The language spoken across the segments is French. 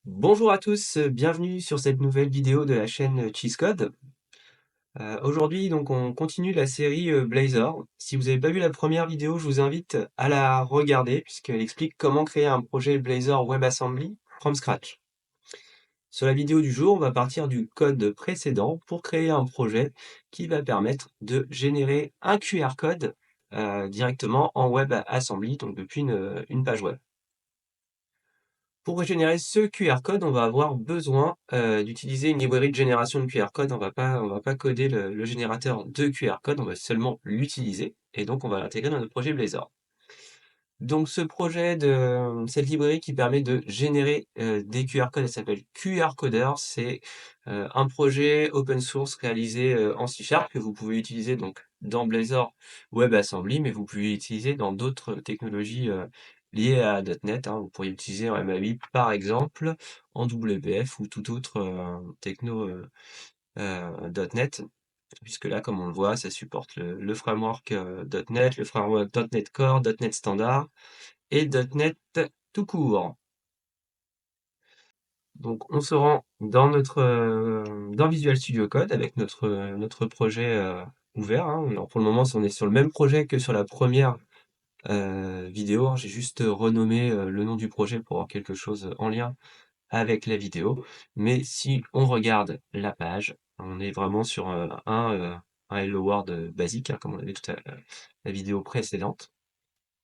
Bonjour à tous, bienvenue sur cette nouvelle vidéo de la chaîne Cheese Code. Aujourd'hui, donc, on continue la série Blazor. Si vous n'avez pas vu la première vidéo, je vous invite à la regarder puisqu'elle explique comment créer un projet Blazor WebAssembly from scratch. Sur la vidéo du jour, on va partir du code précédent pour créer un projet qui va permettre de générer un QR code directement en WebAssembly, donc depuis une page web. Pour générer ce QR code, on va avoir besoin d'utiliser une librairie de génération de QR code. On va pas coder le générateur de QR code, on va seulement l'utiliser. Et donc, on va l'intégrer dans notre projet Blazor. Donc, cette librairie qui permet de générer des QR codes, elle s'appelle QR Coder. C'est un projet open source réalisé en C# que vous pouvez utiliser donc dans Blazor WebAssembly, mais vous pouvez l'utiliser dans d'autres technologies liées à .NET, hein. Vous pourriez l'utiliser en MAUI par exemple, en WPF ou tout autre techno .NET. Puisque là, comme on le voit, ça supporte le framework .NET, le framework .NET Core, .NET Standard et .NET tout court. Donc, on se rend dans Visual Studio Code avec notre projet ouvert, hein. Alors, pour le moment, on est sur le même projet que sur la première vidéo, hein. J'ai juste renommé le nom du projet pour avoir quelque chose en lien avec la vidéo. Mais si on regarde la page, on est vraiment sur un Hello World basique, hein, comme on avait tout à la vidéo précédente.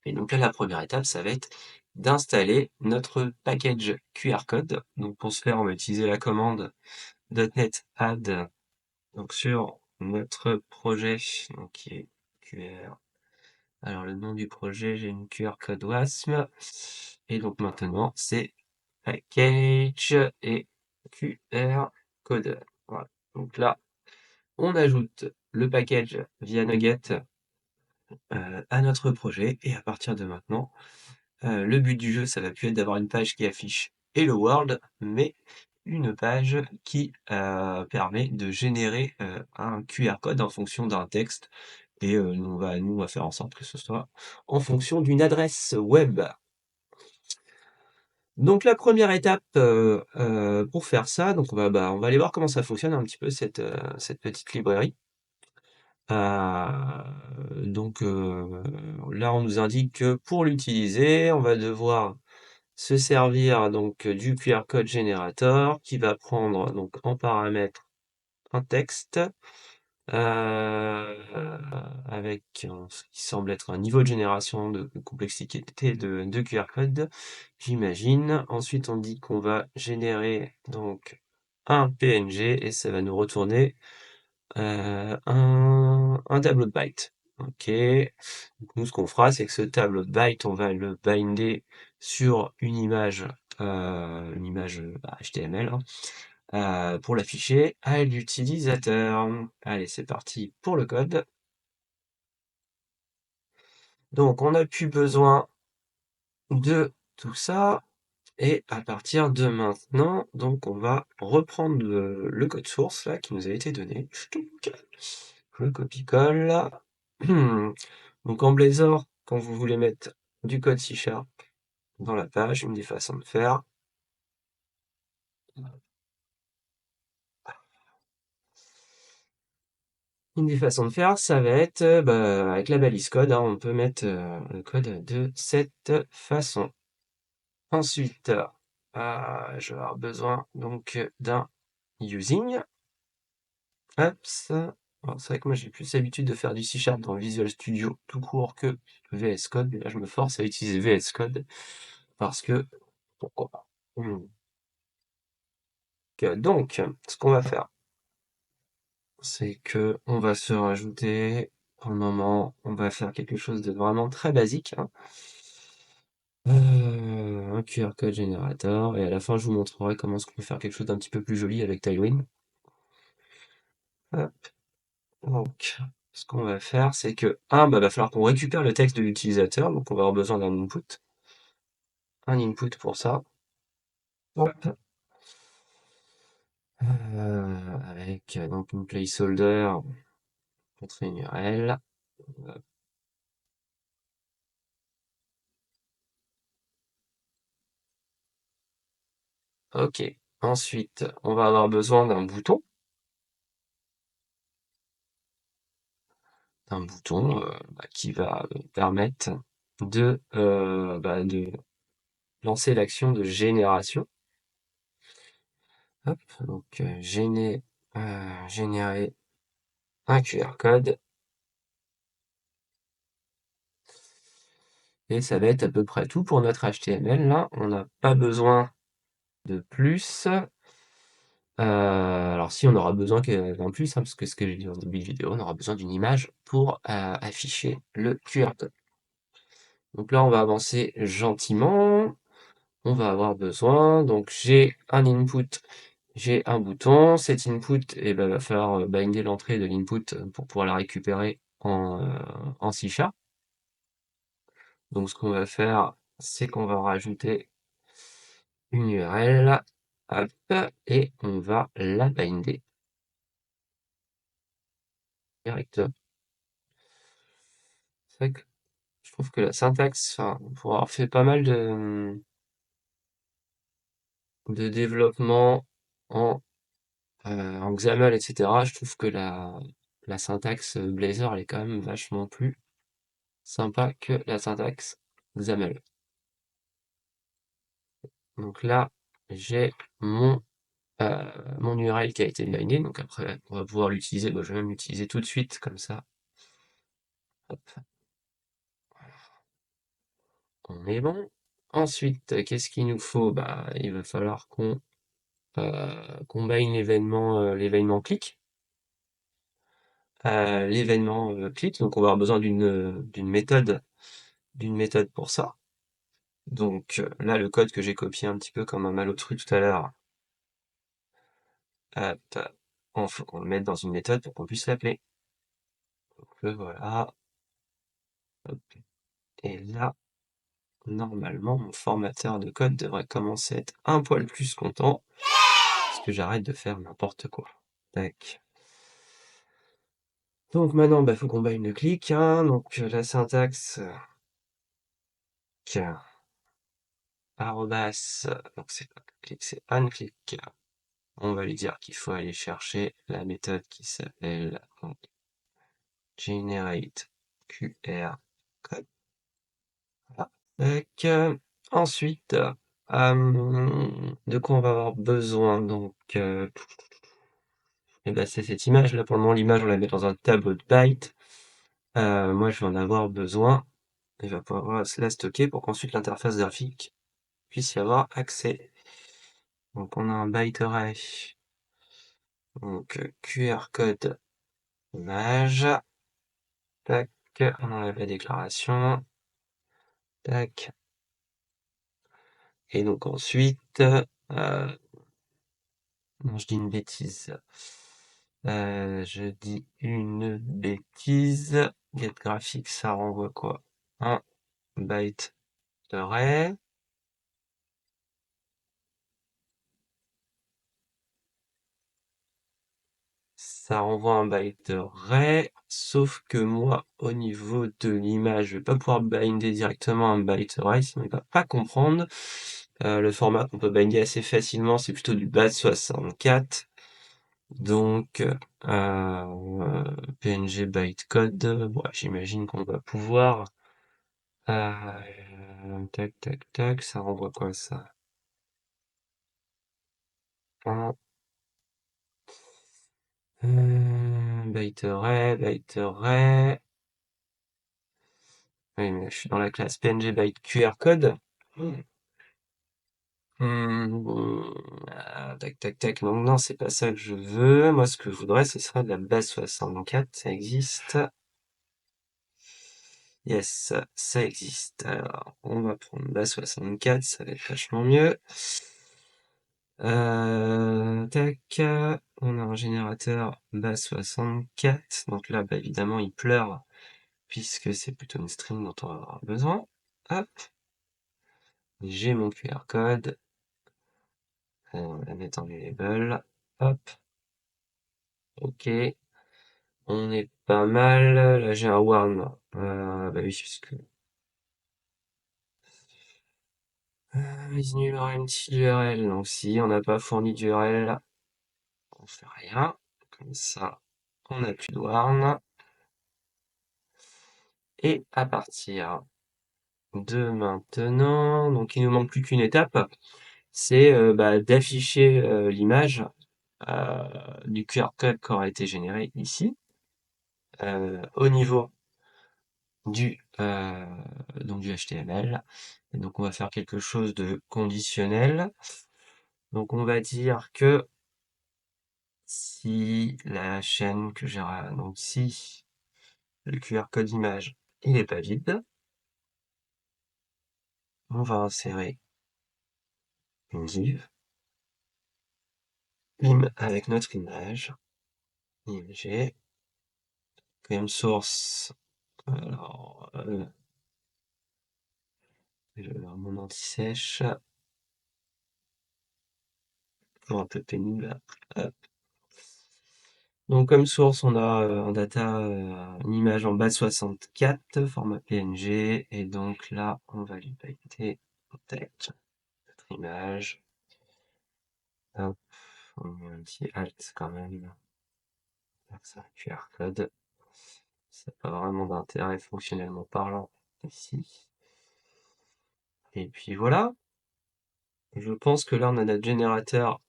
Et donc là, la première étape, ça va être d'installer notre package QR code. Donc pour ce faire, on va utiliser la commande .NET add donc sur notre projet, donc qui est QR. Alors le nom du projet, j'ai une QR code WASM. Et donc maintenant, c'est package et QR code. Voilà. Donc là, on ajoute le package via Nugget à notre projet. Et à partir de maintenant, le but du jeu, ça va plus être d'avoir une page qui affiche Hello World, mais une page qui permet de générer un QR code en fonction d'un texte. Et nous, on va faire en sorte que ce soit en fonction d'une adresse web. Donc la première étape pour faire ça, donc on va aller voir comment ça fonctionne un petit peu cette petite librairie. Là, on nous indique que pour l'utiliser, on va devoir se servir donc du QR code générateur qui va prendre donc en paramètre un texte avec ce qui semble être un niveau de génération de complexité de QR code, j'imagine. Ensuite, on dit qu'on va générer donc un PNG et ça va nous retourner un tableau de byte. Ok. Donc nous, ce qu'on fera, c'est que ce tableau de byte, on va le binder sur une image HTML, hein, pour l'afficher à l'utilisateur. Allez, c'est parti pour le code. Donc, on n'a plus besoin de tout ça. Et à partir de maintenant, donc on va reprendre le code source là qui nous a été donné. Ch'touk. Je copie-colle. Donc en Blazor, quand vous voulez mettre du code C# dans la page, une des façons de faire. Une des façons de faire, ça va être avec la balise code, hein, on peut mettre le code de cette façon. Ensuite, je vais avoir besoin donc d'un using. Hop, ça. Alors, c'est vrai que moi j'ai plus l'habitude de faire du C# dans Visual Studio tout court que VS Code, mais là je me force à utiliser VS Code parce que pourquoi pas. Donc, ce qu'on va faire, c'est que on va se rajouter, pour le moment, on va faire quelque chose de vraiment très basique, hein. Un QR code générateur, et à la fin, je vous montrerai comment est-ce qu'on peut faire quelque chose d'un petit peu plus joli avec Tailwind. Hop. Donc, ce qu'on va faire, c'est que, va falloir qu'on récupère le texte de l'utilisateur, donc on va avoir besoin d'un input. Un input pour ça. Hop. Avec donc une placeholder, notre URL. Ok. Ensuite, on va avoir besoin d'un bouton qui va permettre de lancer l'action de génération. Hop, donc générer un QR code et ça va être à peu près tout pour notre HTML. Là, on n'a pas besoin de plus. Alors si on aura besoin d'un plus, hein, parce que ce que j'ai dit en début de vidéo, on aura besoin d'une image pour afficher le QR code. Donc là, on va avancer gentiment. On va avoir besoin, donc j'ai un input, j'ai un bouton. Cet input, et ben, va falloir binder l'entrée de l'input pour pouvoir la récupérer en C#. Donc ce qu'on va faire, c'est qu'on va rajouter une URL, hop, et on va la binder directement. C'est vrai que je trouve que la syntaxe, enfin, pour avoir fait pas mal de développement en XAML, etc., je trouve que la syntaxe Blazor, elle est quand même vachement plus sympa que la syntaxe XAML. Donc là, j'ai mon URL qui a été bindé, donc après, on va pouvoir l'utiliser. Bah, je vais même l'utiliser tout de suite, comme ça. Hop, on est bon. Ensuite, qu'est-ce qu'il nous faut? Bah, il va falloir qu'on combine l'événement click. L'événement click, donc on va avoir besoin d'une méthode pour ça. Donc là, le code que j'ai copié un petit peu comme un malotru tout à l'heure, hop, faut qu'on le mette dans une méthode pour qu'on puisse l'appeler. Donc voilà, hop. Et là, normalement, mon formateur de code devrait commencer à être un poil plus content, parce que j'arrête de faire n'importe quoi. Tac. Donc maintenant, faut qu'on combine le click, hein. Donc la syntaxe, arrobas, donc c'est pas click, c'est onClick. On va lui dire qu'il faut aller chercher la méthode qui s'appelle generate QR code. Voilà. Ensuite, de quoi on va avoir besoin? Donc, c'est cette image là. Pour le moment, l'image on la met dans un tableau de byte. Moi, je vais en avoir besoin. Il va pouvoir la stocker pour qu'ensuite l'interface graphique puisse y avoir accès. Donc, on a un byte array. Donc, QR code image. Tac, on enlève la déclaration. Tac. Et donc ensuite, non, je dis une bêtise. Get graphics, ça renvoie quoi? Un byte d'array. Ça renvoie un byte array, sauf que moi, au niveau de l'image, je vais pas pouvoir binder directement un byte array, sinon il va pas comprendre. Le format qu'on peut binder assez facilement, c'est plutôt du base64. Donc, PNG bytecode, bon, j'imagine qu'on va pouvoir. Tac, tac, tac, ça renvoie quoi ça? Un byte array, byte array. Oui, mais je suis dans la classe PNG byte QR code. Tac, tac, tac. Donc non, c'est pas ça que je veux. Moi, ce que je voudrais, ce serait de la base 64. Ça existe. Yes, ça existe. Alors, on va prendre base 64, ça va être vachement mieux. Tac, on a un générateur base 64. Donc là, évidemment, il pleure, puisque c'est plutôt une string dont on va avoir besoin. Hop, j'ai mon QR code. On va la mettre en label. Hop, ok. On est pas mal. Là, j'ai un warn. Oui, puisque Is new empty URL. Donc si on n'a pas fourni d'URL, on fait rien. Comme ça, on n'a plus de warn. Et à partir de maintenant, donc il nous manque plus qu'une étape, c'est d'afficher l'image du QR code qui aura été généré ici, au niveau donc du HTML. Et donc on va faire quelque chose de conditionnel. Donc on va dire que si la chaîne que j'ai, donc si le QR code image il n'est pas vide, on va insérer une div im avec notre image, img, comme source. Alors, mon anti-sèche, un peu pénible. Hop. Donc comme source, on a en data une image en base64, format PNG, et donc là, on va lui paqueter notre image. Hop, on met un petit alt quand même. Ça, QR code. Ça n'a pas vraiment d'intérêt fonctionnellement parlant ici. Et puis voilà. Je pense que là, on a notre générateur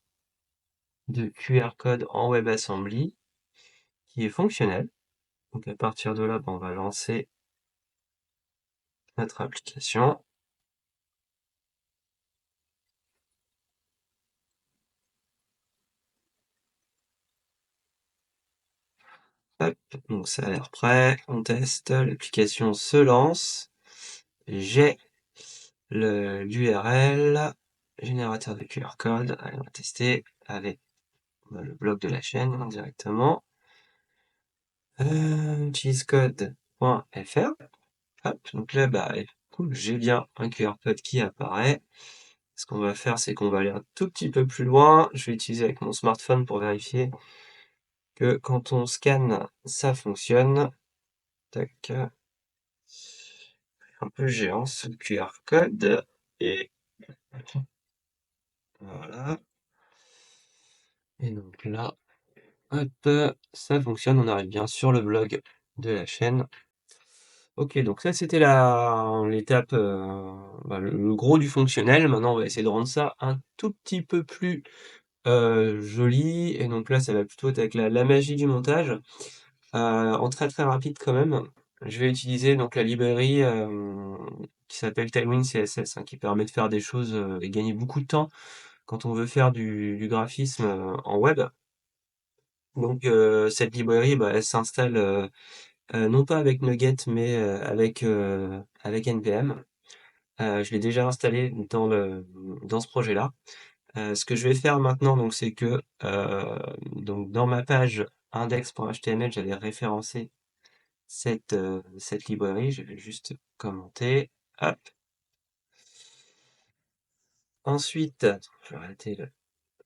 de QR code en WebAssembly qui est fonctionnel. Donc à partir de là, on va lancer notre application. Hop, donc ça a l'air prêt. On teste, l'application se lance. J'ai l'URL, générateur de QR code. Allez, on va tester avec le bloc de la chaîne directement. cheesecode.fr. Hop, donc là, cool, j'ai bien un QR code qui apparaît. Ce qu'on va faire, c'est qu'on va aller un tout petit peu plus loin. Je vais utiliser avec mon smartphone pour vérifier que quand on scanne, ça fonctionne. Tac. Un peu géant ce QR code. Et voilà. Et donc là, hop, ça fonctionne. On arrive bien sur le blog de la chaîne. Ok, donc ça c'était l'étape, le gros du fonctionnel. Maintenant, on va essayer de rendre ça un tout petit peu plus joli. Et donc là, ça va plutôt être avec la magie du montage. En très très rapide quand même, je vais utiliser donc la librairie qui s'appelle Tailwind CSS, qui permet de faire des choses et gagner beaucoup de temps quand on veut faire du graphisme en web. Donc cette librairie, elle s'installe non pas avec Nugget, mais avec NPM. Je l'ai déjà installé dans ce projet-là. Ce que je vais faire maintenant, donc, c'est que donc dans ma page index.html, j'avais référencé cette librairie. Je vais juste commenter. Hop. Ensuite, je vais arrêter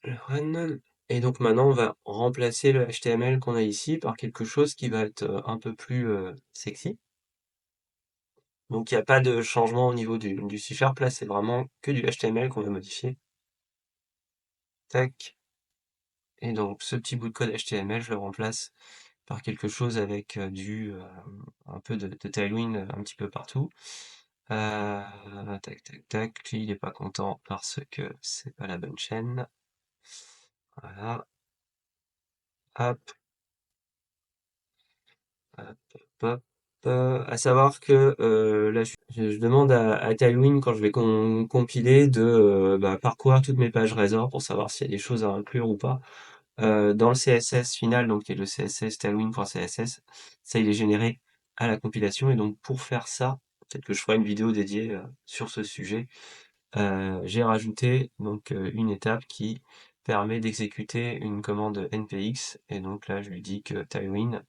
le run. Et donc maintenant, on va remplacer le HTML qu'on a ici par quelque chose qui va être un peu plus sexy. Donc il n'y a pas de changement au niveau du C#. Là, c'est vraiment que du HTML qu'on va modifier. Tac. Et donc ce petit bout de code HTML, je le remplace par quelque chose avec un peu de Tailwind un petit peu partout. Tac, tac, tac. Lui, il n'est pas content parce que c'est pas la bonne chaîne. Voilà. Hop, hop, hop, à savoir que là, je demande à Tailwind quand je vais compiler de parcourir toutes mes pages Razor pour savoir s'il y a des choses à inclure ou pas. Dans le CSS final, donc qui est le CSS tailwind.css, ça il est généré à la compilation. Et donc pour faire ça, peut-être que je ferai une vidéo dédiée sur ce sujet. J'ai rajouté donc une étape qui permet d'exécuter une commande npx. Et donc là, je lui dis que Tailwind,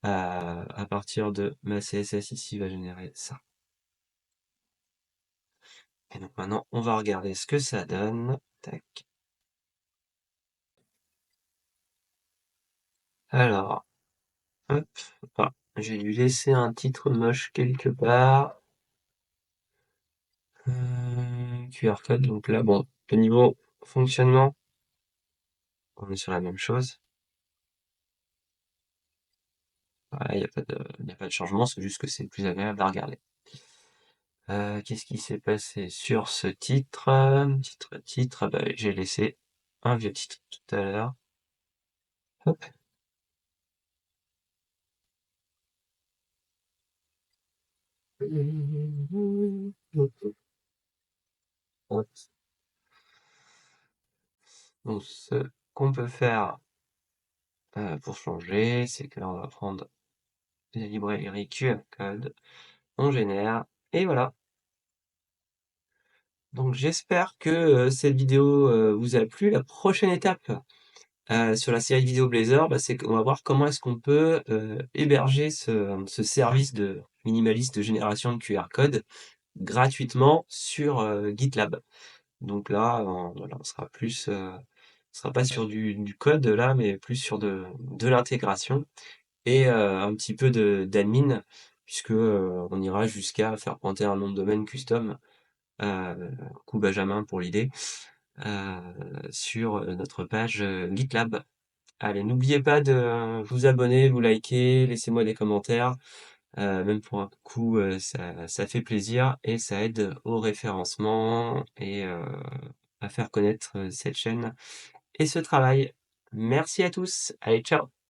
à partir de ma CSS ici, va générer ça. Et donc maintenant, on va regarder ce que ça donne. Tac. Alors, hop, je vais lui laisser un titre moche quelque part. QR code. Donc là, bon, le niveau fonctionnement, on est sur la même chose. Voilà, il n'y a pas de changement, c'est juste que c'est plus agréable à regarder. Qu'est-ce qui s'est passé sur ce titre? Titre, bah, j'ai laissé un vieux titre tout à l'heure. Hop. Hop. Donc, ce qu'on peut faire pour changer, c'est que là, on va prendre la librairie QR code, on génère, et voilà. Donc, j'espère que cette vidéo vous a plu. La prochaine étape sur la série vidéo Blazor, bah, c'est qu'on va voir comment est-ce qu'on peut héberger ce service de minimaliste de génération de QR code gratuitement sur GitLab. Donc là, voilà, on sera plus, on sera pas sur du code là, mais plus sur de l'intégration et un petit peu d'admin, puisque on ira jusqu'à faire pointer un nom de domaine custom, coup Benjamin pour l'idée, sur notre page GitLab. Allez, n'oubliez pas de vous abonner, vous liker, laissez-moi des commentaires. Même pour un coup, ça fait plaisir et ça aide au référencement et à faire connaître cette chaîne et ce travail. Merci à tous. Allez, ciao!